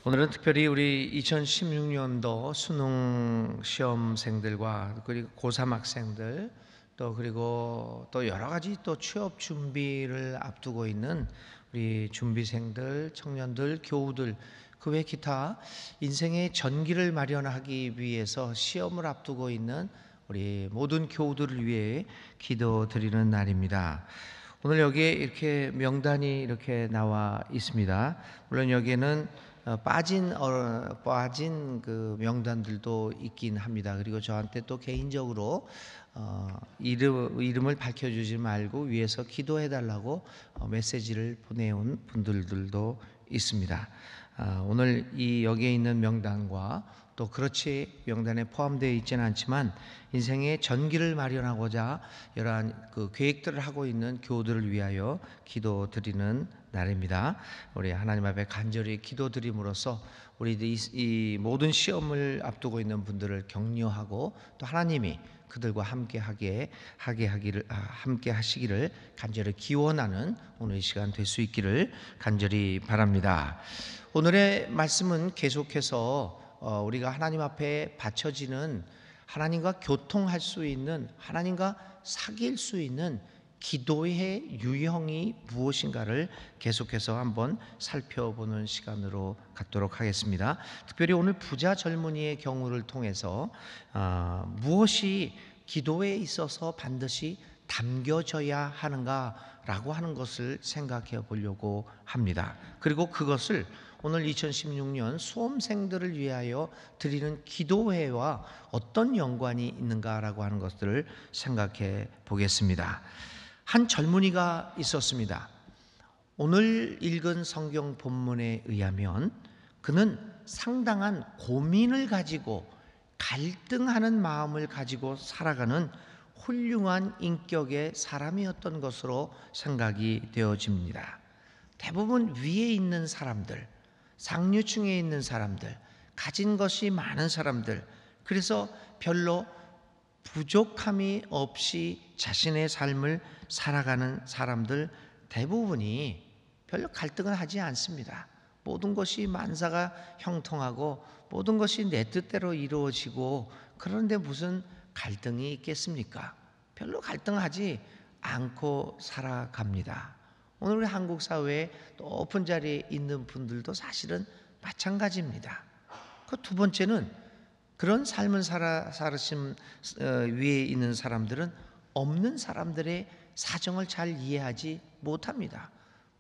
오늘은 특별히 우리 2016년도 수능 시험생들과 그리고 고3 학생들 그리고 또 여러 가지 또 취업 준비를 앞두고 있는 우리 준비생들, 청년들, 교우들 그 외 기타 인생의 전기를 마련하기 위해서 시험을 앞두고 있는 우리 모든 교우들을 위해 기도드리는 날입니다. 오늘 여기에 이렇게 명단이 이렇게 나와 있습니다. 물론 여기에는 빠진 그 명단들도 있긴 합니다. 그리고 저한테 또 개인적으로 이름을 밝혀주지 말고 위에서 기도해달라고 메시지를 보내온 분들도 있습니다. 오늘 이 여기에 있는 명단과 또 그렇지 명단에 포함되어 있지는 않지만 인생의 전기를 마련하고자 여러 그 계획들을 하고 있는 교우들을 위하여 기도드리는 날입니다. 우리 하나님 앞에 간절히 기도드림으로써 우리들이 이 모든 시험을 앞두고 있는 분들을 격려하고 또 하나님이 그들과 함께 하시기를 간절히 기원하는 오늘 이 시간 될 수 있기를 간절히 바랍니다. 오늘의 말씀은 계속해서 우리가 하나님 앞에 바쳐지는 하나님과 교통할 수 있는 하나님과 사귈 수 있는 기도의 유형이 무엇인가를 계속해서 한번 살펴보는 시간으로 갖도록 하겠습니다. 특별히 오늘 부자 젊은이의 경우를 통해서 무엇이 기도에 있어서 반드시 담겨져야 하는가라고 하는 것을 생각해 보려고 합니다. 그리고 그것을 오늘 2016년 수험생들을 위하여 드리는 기도회와 어떤 연관이 있는가라고 하는 것들을 생각해 보겠습니다. 한 젊은이가 있었습니다. 오늘 읽은 성경 본문에 의하면 그는 상당한 고민을 가지고 갈등하는 마음을 가지고 살아가는 훌륭한 인격의 사람이었던 것으로 생각이 되어집니다. 대부분 위에 있는 사람들, 상류층에 있는 사람들, 가진 것이 많은 사람들, 그래서 별로 부족함이 없이 자신의 삶을 살아가는 사람들 대부분이 별로 갈등을 하지 않습니다. 모든 것이 만사가 형통하고 모든 것이 내 뜻대로 이루어지고 그런데 무슨 갈등이 있겠습니까? 별로 갈등하지 않고 살아갑니다. 오늘 우리 한국 사회에 높은 자리에 있는 분들도 사실은 마찬가지입니다. 그 두 번째는 그런 삶을 살으신 위에 있는 사람들은 없는 사람들의 사정을 잘 이해하지 못합니다.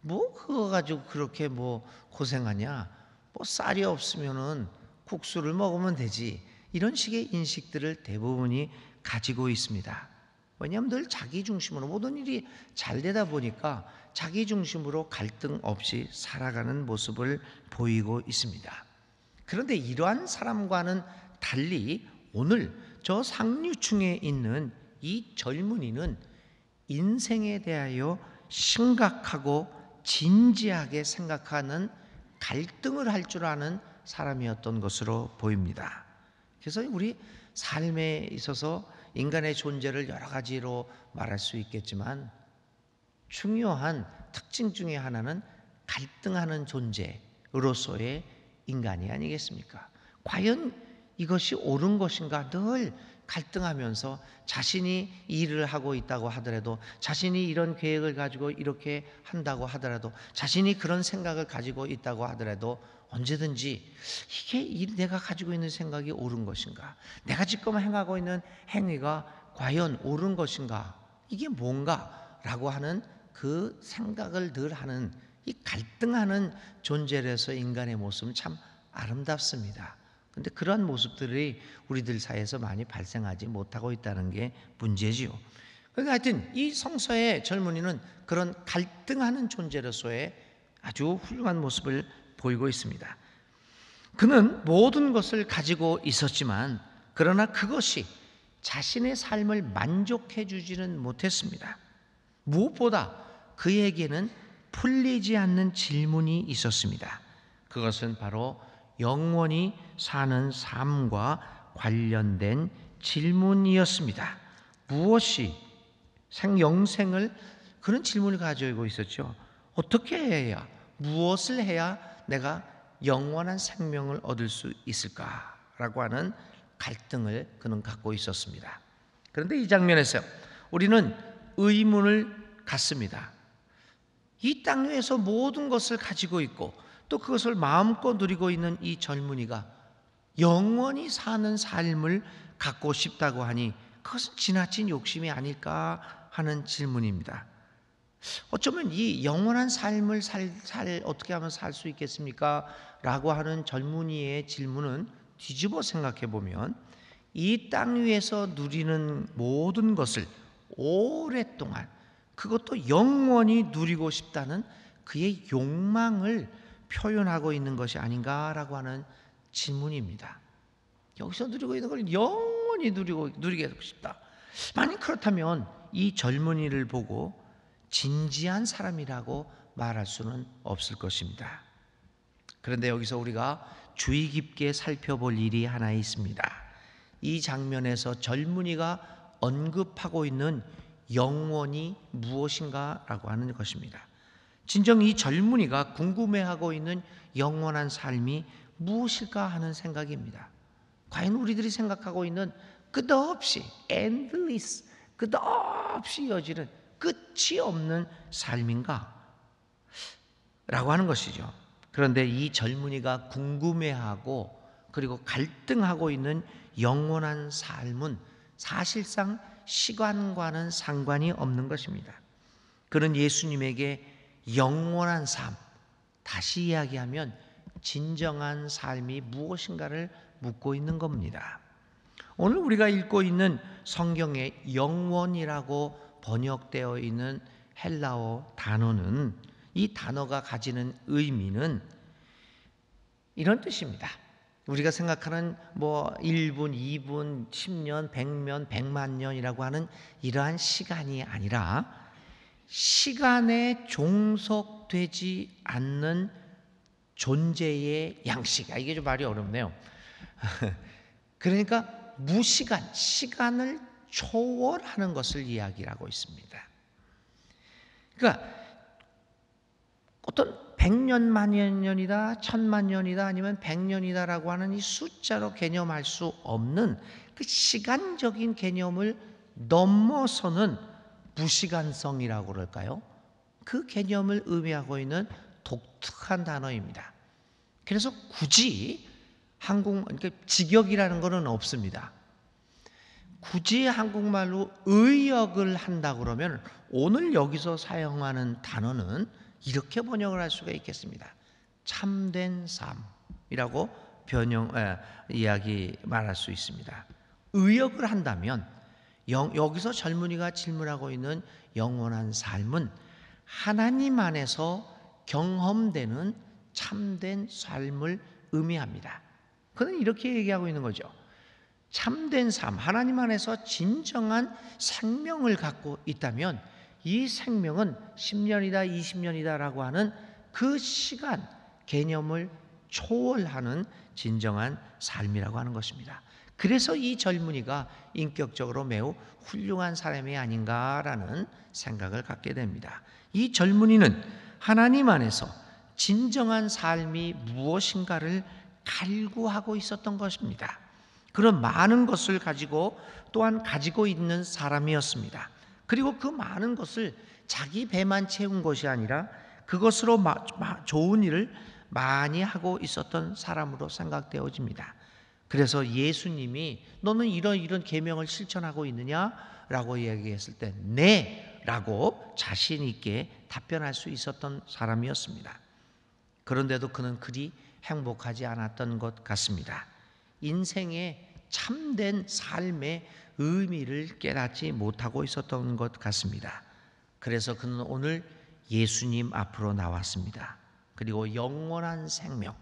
뭐 그거 가지고 그렇게 뭐 고생하냐? 뭐 쌀이 없으면은 국수를 먹으면 되지. 이런 식의 인식들을 대부분이 가지고 있습니다. 왜냐하면 늘 자기 중심으로 모든 일이 잘 되다 보니까 자기 중심으로 갈등 없이 살아가는 모습을 보이고 있습니다. 그런데 이러한 사람과는 달리 오늘 저 상류층에 있는 이 젊은이는 인생에 대하여 심각하고 진지하게 생각하는 갈등을 할 줄 아는 사람이었던 것으로 보입니다. 그래서 우리 삶에 있어서 인간의 존재를 여러 가지로 말할 수 있겠지만 중요한 특징 중에 하나는 갈등하는 존재로서의 인간이 아니겠습니까? 과연 이것이 옳은 것인가 늘 갈등하면서 자신이 일을 하고 있다고 하더라도 자신이 이런 계획을 가지고 이렇게 한다고 하더라도 자신이 그런 생각을 가지고 있다고 하더라도 언제든지 이게 내가 가지고 있는 생각이 옳은 것인가, 내가 지금 행하고 있는 행위가 과연 옳은 것인가, 이게 뭔가 라고 하는 그 생각을 늘 하는 이 갈등하는 존재로서 인간의 모습은 참 아름답습니다. 그런데 그러한 모습들이 우리들 사이에서 많이 발생하지 못하고 있다는 게 문제지요. 그러니까 하여튼 이 성서의 젊은이는 그런 갈등하는 존재로서의 아주 훌륭한 모습을 보이고 있습니다. 그는 모든 것을 가지고 있었지만 그러나 그것이 자신의 삶을 만족해 주지는 못했습니다. 무엇보다 그에게는 풀리지 않는 질문이 있었습니다. 그것은 바로 영원히 사는 삶과 관련된 질문이었습니다. 무엇이 영생을 그런 질문을 가지고 있었죠. 어떻게 해야, 무엇을 해야 내가 영원한 생명을 얻을 수 있을까라고 하는 갈등을 그는 갖고 있었습니다. 그런데 이 장면에서 우리는 의문을 갖습니다. 이 땅 위에서 모든 것을 가지고 있고 또 그것을 마음껏 누리고 있는 이 젊은이가 영원히 사는 삶을 갖고 싶다고 하니 그것은 지나친 욕심이 아닐까 하는 질문입니다. 어쩌면 이 영원한 삶을 어떻게 하면 살 수 있겠습니까? 라고 하는 젊은이의 질문은 뒤집어 생각해 보면 이 땅 위에서 누리는 모든 것을 오랫동안 그것도 영원히 누리고 싶다는 그의 욕망을 표현하고 있는 것이 아닌가라고 하는 질문입니다. 여기서 누리고 있는 걸 영원히 누리게 하고 싶다. 만약 그렇다면 이 젊은이를 보고 진지한 사람이라고 말할 수는 없을 것입니다. 그런데 여기서 우리가 주의 깊게 살펴볼 일이 하나 있습니다. 이 장면에서 젊은이가 언급하고 있는 영원이 무엇인가라고 하는 것입니다. 진정 이 젊은이가 궁금해하고 있는 영원한 삶이 무엇일까 하는 생각입니다. 과연 우리들이 생각하고 있는 끝없이 endless, 끝없이 이어지는 끝이 없는 삶인가? 라고 하는 것이죠. 그런데 이 젊은이가 궁금해하고 그리고 갈등하고 있는 영원한 삶은 사실상 시간과는 상관이 없는 것입니다. 그는 예수님에게 영원한 삶, 다시 이야기하면 진정한 삶이 무엇인가를 묻고 있는 겁니다. 오늘 우리가 읽고 있는 성경에 영원이라고 번역되어 있는 헬라어 단어는 이 단어가 가지는 의미는 이런 뜻입니다. 우리가 생각하는 1분, 2분, 10년, 100년, 100만 년이라고 하는 이러한 시간이 아니라 시간에 종속되지 않는 존재의 양식. 이게 좀 말이 어렵네요. 그러니까 무시간, 시간을 초월하는 것을 이야기하고 있습니다. 그러니까 어떤 100년, 만년이다, 1000만 년이다, 아니면 100년이다라고 하는 이 숫자로 개념할 수 없는 그 시간적인 개념을 넘어서는 무시간성이라고 그럴까요? 그 개념을 의미하고 있는 독특한 단어입니다. 그래서 굳이 그러니까 직역이라는 것은 없습니다. 굳이 한국말로 의역을 한다 그러면 오늘 여기서 사용하는 단어는 이렇게 번역을 할 수가 있겠습니다. 참된 삶이라고 이야기 말할 수 있습니다. 의역을 한다면 여기서 젊은이가 질문하고 있는 영원한 삶은 하나님 안에서 경험되는 참된 삶을 의미합니다. 그는 이렇게 얘기하고 있는 거죠. 참된 삶, 하나님 안에서 진정한 생명을 갖고 있다면 이 생명은 10년이다, 20년이다 라고 하는 그 시간 개념을 초월하는 진정한 삶이라고 하는 것입니다. 그래서 이 젊은이가 인격적으로 매우 훌륭한 사람이 아닌가라는 생각을 갖게 됩니다. 이 젊은이는 하나님 안에서 진정한 삶이 무엇인가를 갈구하고 있었던 것입니다. 그런 많은 것을 가지고 또한 가지고 있는 사람이었습니다. 그리고 그 많은 것을 자기 배만 채운 것이 아니라 그것으로 좋은 일을 많이 하고 있었던 사람으로 생각되어집니다. 그래서 예수님이 너는 이런 계명을 실천하고 있느냐라고 이야기했을 때 네 라고 자신 있게 답변할 수 있었던 사람이었습니다. 그런데도 그는 그리 행복하지 않았던 것 같습니다. 인생의 참된 삶의 의미를 깨닫지 못하고 있었던 것 같습니다. 그래서 그는 오늘 예수님 앞으로 나왔습니다. 그리고 영원한 생명,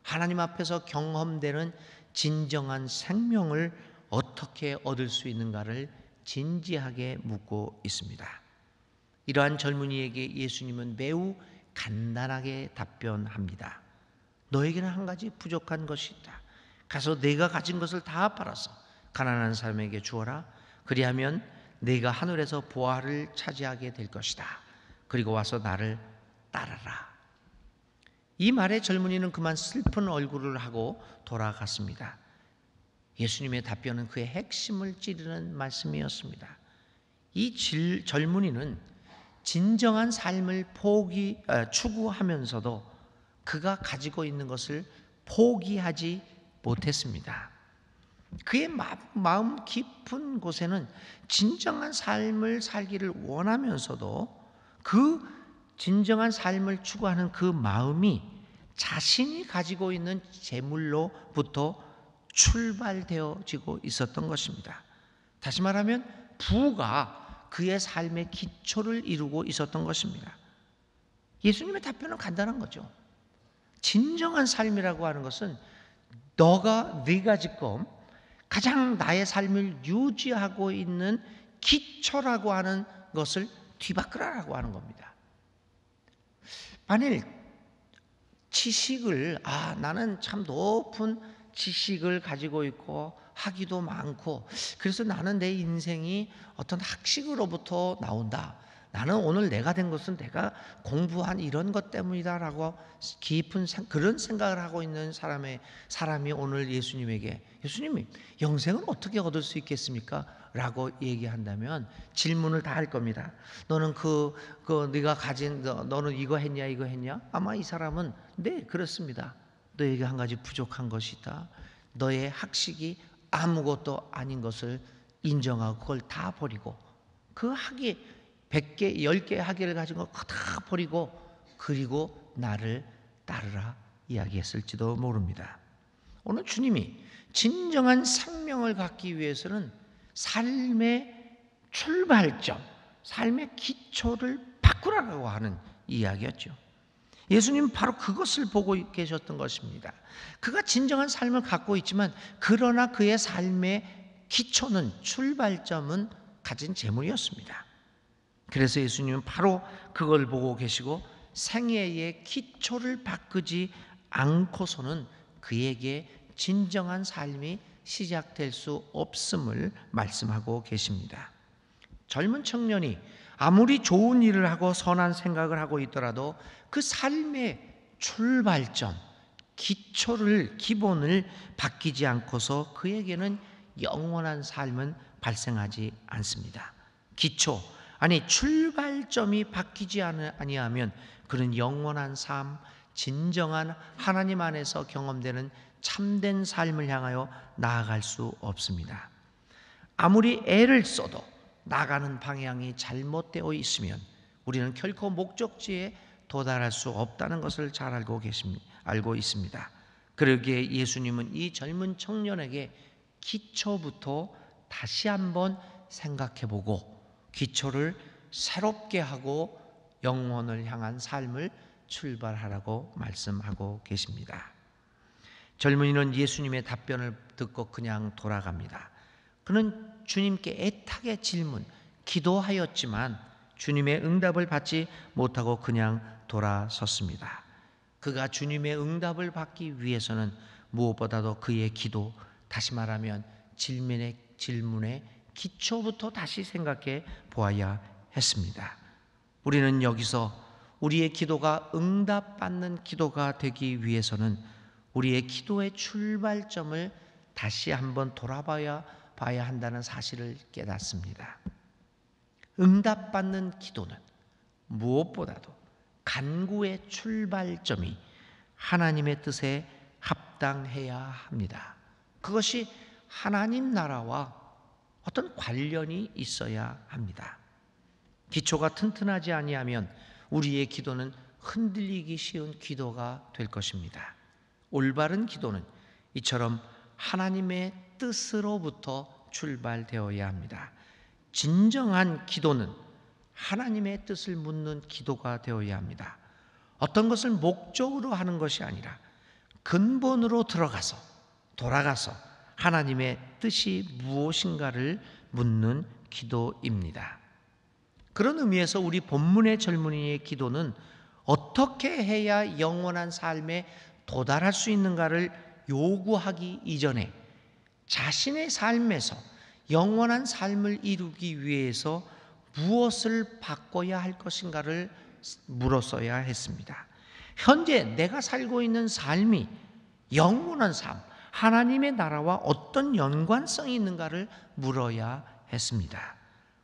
하나님 앞에서 경험되는 진정한 생명을 어떻게 얻을 수 있는가를 진지하게 묻고 있습니다. 이러한 젊은이에게 예수님은 매우 간단하게 답변합니다. 너에게는 한 가지 부족한 것이 있다. 가서 내가 가진 것을 다 팔아서 가난한 사람에게 주어라. 그리하면 내가 하늘에서 보화를 차지하게 될 것이다. 그리고 와서 나를 따르라. 이 말에 젊은이는 그만 슬픈 얼굴을 하고 돌아갔습니다. 예수님의 답변은 그의 핵심을 찌르는 말씀이었습니다. 이 젊은이는 진정한 삶을 추구하면서도 그가 가지고 있는 것을 포기하지 못했습니다. 그의 마음 깊은 곳에는 진정한 삶을 살기를 원하면서도 그 진정한 삶을 추구하는 그 마음이 자신이 가지고 있는 재물로부터 출발되어지고 있었던 것입니다. 다시 말하면 부가 그의 삶의 기초를 이루고 있었던 것입니다. 예수님의 답변은 간단한 거죠. 진정한 삶이라고 하는 것은 네가 지금 가장 나의 삶을 유지하고 있는 기초라고 하는 것을 뒤바꾸라고 하는 겁니다. 만일 지식을 나는 참 높은 지식을 가지고 있고 학위도 많고 그래서 나는 내 인생이 어떤 학식으로부터 나온다. 나는 오늘 내가 된 것은 내가 공부한 이런 것 때문이다라고 깊은 그런 생각을 하고 있는 사람이 오늘 예수님이 영생을 어떻게 얻을 수 있겠습니까? 라고 얘기한다면 질문을 다 할 겁니다. 너는 네가 가진 너는 이거 했냐? 아마 이 사람은 네, 그렇습니다. 너에게 한 가지 부족한 것이 있다. 너의 학식이 아무것도 아닌 것을 인정하고 그걸 다 버리고 그 학위 100개, 10개 학위를 가진 거 다 버리고 그리고 나를 따르라 이야기했을지도 모릅니다. 오늘 주님이 진정한 생명을 갖기 위해서는 삶의 출발점, 삶의 기초를 바꾸라고 하는 이야기였죠. 예수님은 바로 그것을 보고 계셨던 것입니다. 그가 진정한 삶을 갖고 있지만 그러나 그의 삶의 기초는 출발점은 가진 재물이었습니다. 그래서 예수님은 바로 그걸 보고 계시고 생애의 기초를 바꾸지 않고서는 그에게 진정한 삶이 시작될 수 없음을 말씀하고 계십니다. 젊은 청년이 아무리 좋은 일을 하고 선한 생각을 하고 있더라도 그 삶의 출발점, 기본을 바뀌지 않고서 그에게는 영원한 삶은 발생하지 않습니다. 출발점이 바뀌지 아니하면 그는 영원한 삶, 진정한 하나님 안에서 경험되는 참된 삶을 향하여 나아갈 수 없습니다. 아무리 애를 써도 나가는 방향이 잘못되어 있으면 우리는 결코 목적지에 도달할 수 없다는 것을 잘 알고 있습니다. 그러기에 예수님은 이 젊은 청년에게 기초부터 다시 한번 생각해보고 기초를 새롭게 하고 영원을 향한 삶을 출발하라고 말씀하고 계십니다. 젊은이는 예수님의 답변을 듣고 그냥 돌아갑니다. 그는 주님께 애타게 기도하였지만 주님의 응답을 받지 못하고 그냥 돌아섰습니다. 그가 주님의 응답을 받기 위해서는 무엇보다도 그의 기도, 다시 말하면 질문의 기초부터 다시 생각해 보아야 했습니다. 우리는 여기서 우리의 기도가 응답받는 기도가 되기 위해서는 우리의 기도의 출발점을 다시 한번 돌아봐야 한다는 사실을 깨닫습니다. 응답받는 기도는 무엇보다도 간구의 출발점이 하나님의 뜻에 합당해야 합니다. 그것이 하나님 나라와 어떤 관련이 있어야 합니다. 기초가 튼튼하지 아니하면 우리의 기도는 흔들리기 쉬운 기도가 될 것입니다. 올바른 기도는 이처럼 하나님의 뜻으로부터 출발되어야 합니다. 진정한 기도는 하나님의 뜻을 묻는 기도가 되어야 합니다. 어떤 것을 목적으로 하는 것이 아니라 근본으로 돌아가서 하나님의 뜻이 무엇인가를 묻는 기도입니다. 그런 의미에서 우리 본문의 젊은이의 기도는 어떻게 해야 영원한 삶에 도달할 수 있는가를 요구하기 이전에 자신의 삶에서 영원한 삶을 이루기 위해서 무엇을 바꿔야 할 것인가를 물었어야 했습니다. 현재 내가 살고 있는 삶이 영원한 삶, 하나님의 나라와 어떤 연관성이 있는가를 물어야 했습니다.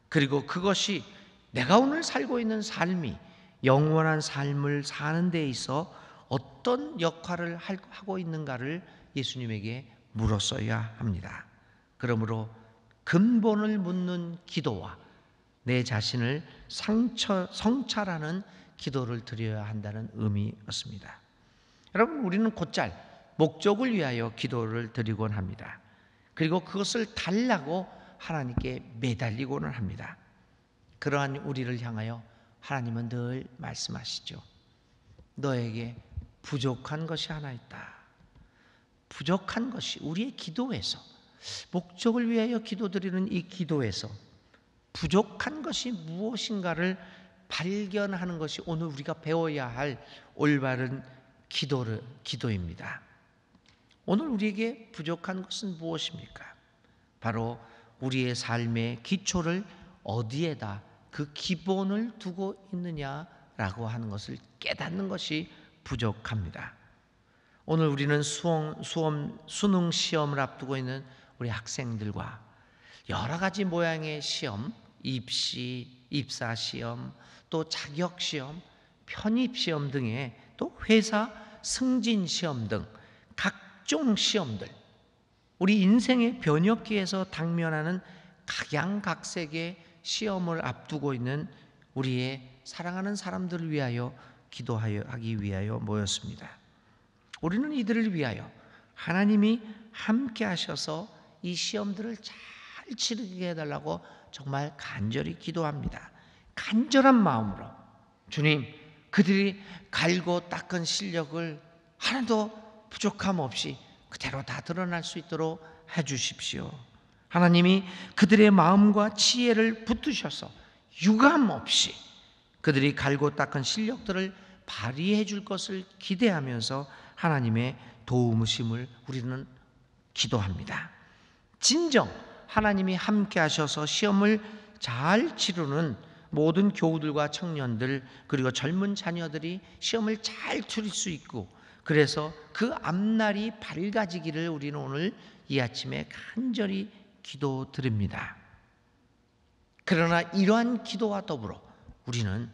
그리고 그것이 내가 오늘 살고 있는 삶이 영원한 삶을 사는 데 있어 어떤 역할을 하고 있는가를 예수님에게 물었어야 합니다. 그러므로 근본을 묻는 기도와 내 자신을 성찰하는 기도를 드려야 한다는 의미였습니다. 여러분, 우리는 곧잘 목적을 위하여 기도를 드리곤 합니다. 그리고 그것을 달라고 하나님께 매달리고는 합니다. 그러한 우리를 향하여 하나님은 늘 말씀하시죠. 너에게 부족한 것이 하나 있다. 부족한 것이 우리의 기도에서, 목적을 위하여 기도드리는 이 기도에서 부족한 것이 무엇인가를 발견하는 것이 오늘 우리가 배워야 할 올바른 기도입니다. 오늘 우리에게 부족한 것은 무엇입니까? 바로 우리의 삶의 기초를 어디에다 그 기본을 두고 있느냐라고 하는 것을 깨닫는 것이 부족합니다. 오늘 우리는 수능 시험을 앞두고 있는 우리 학생들과 여러 가지 모양의 시험, 입시, 입사 시험, 또 자격 시험, 편입 시험 등의 또 회사 승진 시험 등 각종 시험들, 우리 인생의 변혁기에서 당면하는 각양각색의 시험을 앞두고 있는 우리의 사랑하는 사람들을 위하여 기도하기 위하여 모였습니다. 우리는 이들을 위하여 하나님이 함께 하셔서 이 시험들을 잘 치르게 해달라고 정말 간절히 기도합니다. 간절한 마음으로 주님, 그들이 갈고 닦은 실력을 하나도 부족함 없이 그대로 다 드러날 수 있도록 해주십시오. 하나님이 그들의 마음과 지혜를 붙드셔서 유감 없이 그들이 갈고 닦은 실력들을 발휘해 줄 것을 기대하면서 하나님의 도우심을 우리는 기도합니다. 진정 하나님이 함께 하셔서 시험을 잘 치르는 모든 교우들과 청년들, 그리고 젊은 자녀들이 시험을 잘 치를 수 있고, 그래서 그 앞날이 밝아지기를 우리는 오늘 이 아침에 간절히 기도드립니다. 그러나 이러한 기도와 더불어 우리는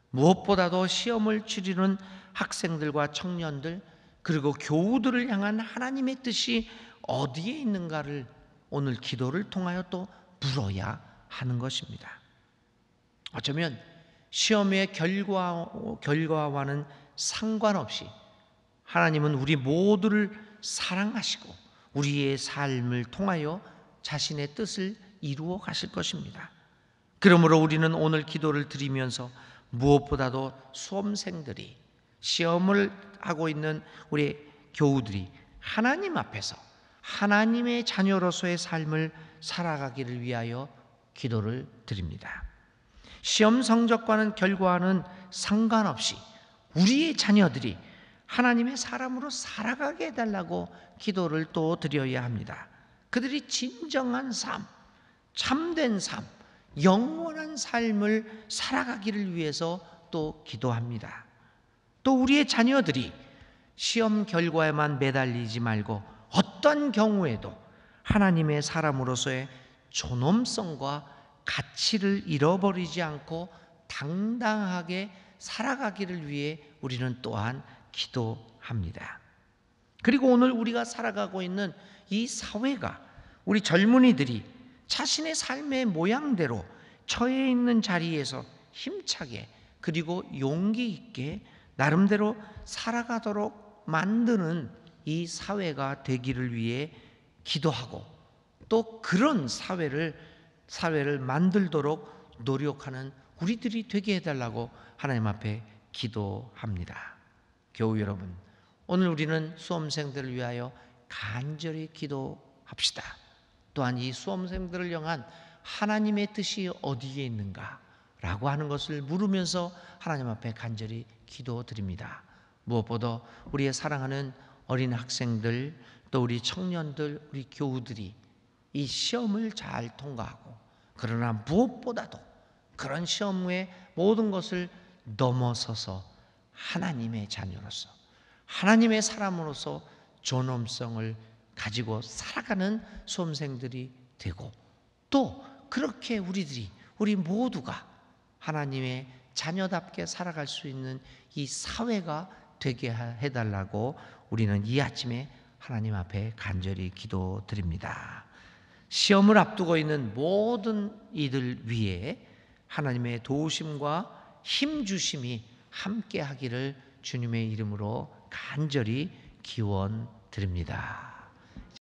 무엇보다도 시험을 치르는 학생들과 청년들, 그리고 교우들을 향한 하나님의 뜻이 어디에 있는가를 오늘 기도를 통하여 또 물어야 하는 것입니다. 어쩌면 시험의 결과와는 상관없이 하나님은 우리 모두를 사랑하시고 우리의 삶을 통하여 자신의 뜻을 이루어 가실 것입니다. 그러므로 우리는 오늘 기도를 드리면서 무엇보다도 수험생들이, 시험을 하고 있는 우리 교우들이 하나님 앞에서 하나님의 자녀로서의 삶을 살아가기를 위하여 기도를 드립니다. 시험 성적과는 결과와는 상관없이 우리의 자녀들이 하나님의 사람으로 살아가게 해달라고 기도를 또 드려야 합니다. 그들이 진정한 삶, 참된 삶, 영원한 삶을 살아가기를 위해서 또 기도합니다. 또 우리의 자녀들이 시험 결과에만 매달리지 말고 어떤 경우에도 하나님의 사람으로서의 존엄성과 가치를 잃어버리지 않고 당당하게 살아가기를 위해 우리는 또한 기도합니다. 그리고 오늘 우리가 살아가고 있는 이 사회가, 우리 젊은이들이 자신의 삶의 모양대로 처해 있는 자리에서 힘차게 그리고 용기 있게 나름대로 살아가도록 만드는 이 사회가 되기를 위해 기도하고, 또 그런 사회를 만들도록 노력하는 우리들이 되게 해달라고 하나님 앞에 기도합니다. 교우 여러분, 오늘 우리는 수험생들을 위하여 간절히 기도합시다. 또한 이 수험생들을 향한 하나님의 뜻이 어디에 있는가 라고 하는 것을 물으면서 하나님 앞에 간절히 기도드립니다. 무엇보다 우리의 사랑하는 어린 학생들, 또 우리 청년들, 우리 교우들이 이 시험을 잘 통과하고, 그러나 무엇보다도 그런 시험 외에 모든 것을 넘어서서 하나님의 자녀로서, 하나님의 사람으로서 존엄성을 가지고 살아가는 수험생들이 되고, 또 그렇게 우리 모두가 하나님의 자녀답게 살아갈 수 있는 이 사회가 되게 해달라고 우리는 이 아침에 하나님 앞에 간절히 기도드립니다. 시험을 앞두고 있는 모든 이들 위에 하나님의 도우심과 힘주심이 함께 하기를 주님의 이름으로 간절히 기원드립니다.